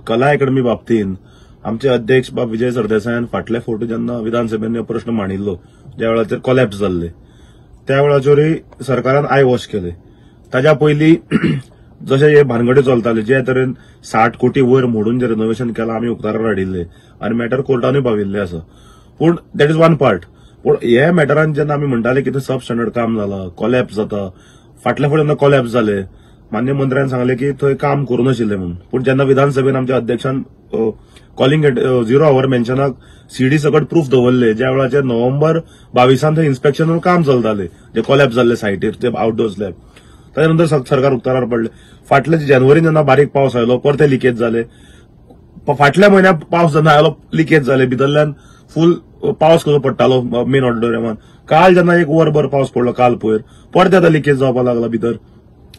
कला अकादमी बाबतींत आमचे अध्यक्ष बाब विजय सरदेसायान फाटल्या फावटी जेन्ना विधानसभेन हो प्रश्न मांडिल्लो ज्या वेळाचेर कोलॅप्स जाल्ले त्या वेळाचेरूय सरकारान आय वॉश केले. ताच्या पयलीं जशे हे भानगड्यो चलताल्यो जे तरेन 60 कोटी वयर मोडून जे रिनोव्हेशन केलां आमी उक्ताडार हाडिल्ले आनी मॅटर कोर्टानूय पाविल्ले आसा. पूण दॅट इज वन पार्ट. पूण हे मॅटरान जेन्ना आमी म्हणटाले की सब स्टँडर्ड काम जालां, कोलॅप्स जाता, फाटल्या फावटी जेन्ना कोलॅप्स जाले मान्य मंत्र्यान सांगले की थंय काम करूं नाशिल्ले म्हणून. पूण जेन्ना विधानसभेन आमच्या अध्यक्षान कॉलिंग 0 आवर मेन्शनाक सीडी सकट प्रूफ दवरले ज्या वेळाचेर नोव्हेंबर 22 थंय इन्स्पेक्शन काम चलताले जे कोलॅप्स जाल्ले सायटीर ते आउटडोर स्लॅब. ताच्या नंतर सरकार उक्ताडार पडले. फाटल्या जानेवारीन जेन्ना बारीक पावस आयलो परते लिकेज जाले. फाटल्या म्हयन्याक पावस जेन्ना आयलो लिकेज जाले. भितरल्यान फूल पावस कसो पडटालो मेन ऑडिटोरियमान. काल जेन्ना एक वरभर पावस पडलो काल पयर परते आतां लिकेज जावपाक लागला भितर.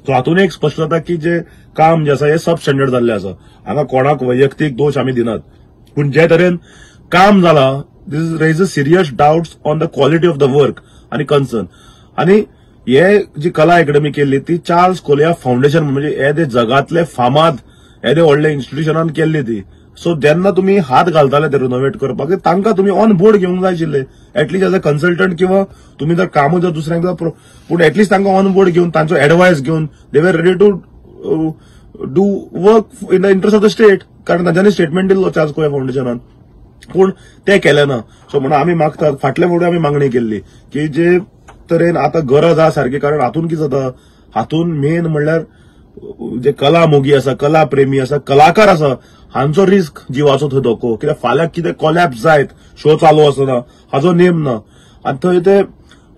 सो हातून एक स्पश्ट जाता की जे काम जे आसा हे सब स्टँडर्ड जाल्ले आसा. हांगा कोणाक वैयक्तीक दोश आमी दिनात. पूण जे तरेन काम जाला this raise serious doubts on the quality of the work आनी कन्सर्न. आनी हे जी कला अकादमी केल्ली ती चार्ल्स कोलिया फाउंडेशन म्हणजे हे ते जगातले फामाद हे ते व्हडले इन्स्टिट्यूशनान केल्ली ती. सो जेन्ना तुम्ही हात घालताले ते रिनोव्हेट करपाक तांकां तुम्ही ऑन बोर्ड घेवंक जाय आशिल्ले एटलीस्ट एज अ कन्सल्टंट किंवा तुम्ही जर काम जर दुसऱ्यांक पूण एटलीस्ट तांकां ऑन बोर्ड घेवन तांचो एडवायस घेवन they were ready to do work in the interest of the state. कारण तांच्यांनी स्टेटमेंट दिल्लो चार्ल्स कोलिया फाउंडेशनान. पूण ते केले ना. सो म्हणून आमी मागतात फाटल्या फावटी आमी मागणी केल्ली की जे तरेन आतां गरज आसा सारकी. कारण हातून कितें जाता हातून मेन म्हणल्यार जे कला मोगी आसा, कला प्रेमी आसा, कलाकार आसा हांचो रिस्क जिवाचो थंय धोको. कित्याक फाल्यां कितें कोलॅप्स जायत शो चालू आसतना हाचो नेम ना आनी थंय ते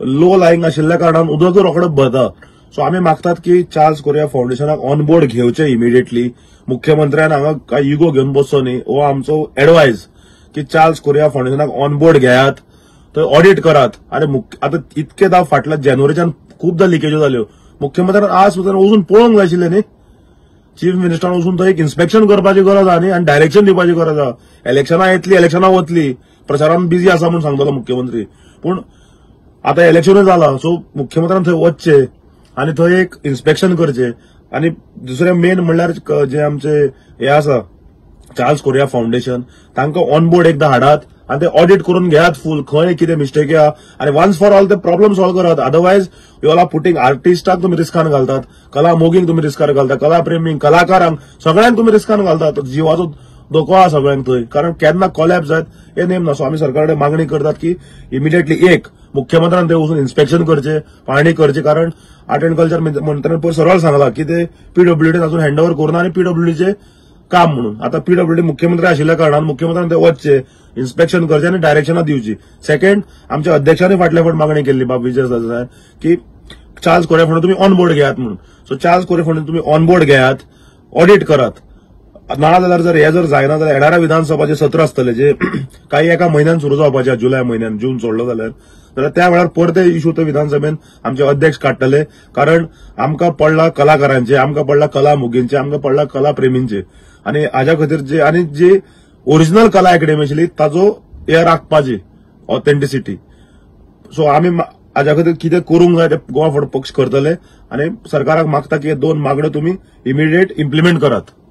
लो लायंग आशिल्ल्या कारणान उदक रोखडें भरता. सो आमी मागतात की चार्ल्स कोलिया फाउंडेशनाक ऑन बोर्ड घेवचे इमिडिएटली. मुख्यमंत्र्यान हांगा काय इगो घेवन बसचो न्ही. हो आमचो एडवायस की चार्ल्स कोलिया फाउंडेशनाक ऑन बोर्ड घेयात, थंय ऑडिट करात. आनी आतां इतकेदां फाटल्या जानेवारीच्यान खुबदां लिकेज्यो जाल्यो. मुख्यमंत्र्यान आज सुद्दां वचून पळोवंक जाय आशिल्लें न्ही. चीफ मिनिस्टरान वचून थंय एक इन्स्पेक्शन करपाची गरज आहा न्ही आनी डायरेक्शन दिवपाची गरज आहा. इलेक्शनां येतली, इलेक्शनां वतली, प्रचारान बिजी आसा म्हणून सांगतलो मुख्यमंत्री. पूण आतां इलेक्शनूय जालां सो मुख्यमंत्र्यान थंय वचचे आनी थंय एक इन्स्पेक्शन करचें. आनी दुसरें मेन म्हणल्यार जे आमचे हे आसा चार्ल्स कोलिया फाउंडेशन तांकां ऑन बोर्ड एकदां हाडात आनी ते ऑडिट करून घेयात फूल खंय कितें मिस्टेक आहा आनी वन्स फॉर ऑल ते प्रॉब्लेम सॉल्व करात. Otherwise you all are putting आर्टिस्टाक तुमी रिस्कान घालतात, कला मोगींक तुमी रिस्कार घालतात, कला प्रेमींक, कलाकारांक सगळ्यांक तुमी रिस्कान घालतात. जिवाचो धोको आहा सगळ्यांक थंय. कारण केन्ना कोलॅप्स जायत हे नेम ना. सो आमी सरकारा कडेन मागणी करतात की इमिडिएटली एक मुख्यमंत्र्यान थंय वचून इन्स्पेक्शन करचें, पाहणी करची. कारण आर्ट एंड कल्चर मंत्र्यान पयर सरळ सांगलां की ते पीडब्ल्यूडीन अजून हँड ओव्हर करूना आनी पीडब्ल्यूडीचे काम म्हणून. आता पीडब्ल्यूडी मुख्यमंत्री आशिल्ल्या कारणान मुख्यमंत्र्यान ते वचचे, इन्स्पेक्शन करचे आनी डायरेक्शनां दिवची. सेकंड आमच्या अध्यक्षांनी फाटल्या फावट मागणी केल्ली बाब विजय सरदेसायान की चार्ल्स कोलिया फाउंडेशन तुम्ही ऑन बोर्ड घेयात म्हणून. सो चार्ल्स कोलिया फाउंडेशन तुम्ही ऑन बोर्ड घेयात, ऑडिट करात. नाजाल्यार जर हे जर जायना जाल्यार येणाऱ्या विधानसभाचे सत्र आसतले जे काही एका म्हयन्यान सुरू जावपाचे जुलय म्हयन्यान, जून सोडलो जाल्यार त्या वेळार परते इश्यू ते विधानसभेन आमचे अध्यक्ष काडटले. कारण आमकां पडला कलाकारांचे, आमकां पडला कला मोगींचे, आमकां पडला कला प्रेमींचे आनी हाज्या खातीर जे आनी जी ओरिजिनल कला अकादमी आशिल्ली ताजो हे राखपाची ऑथेंटिसिटी. सो आमी हाज्या खातीर कितें करूंक जाय ते गोवा फॉर पक्ष करतले आनी सरकाराक मागता की हे 2 मागण्यो तुमी इमिडिएट इम्प्लिमेंट करात.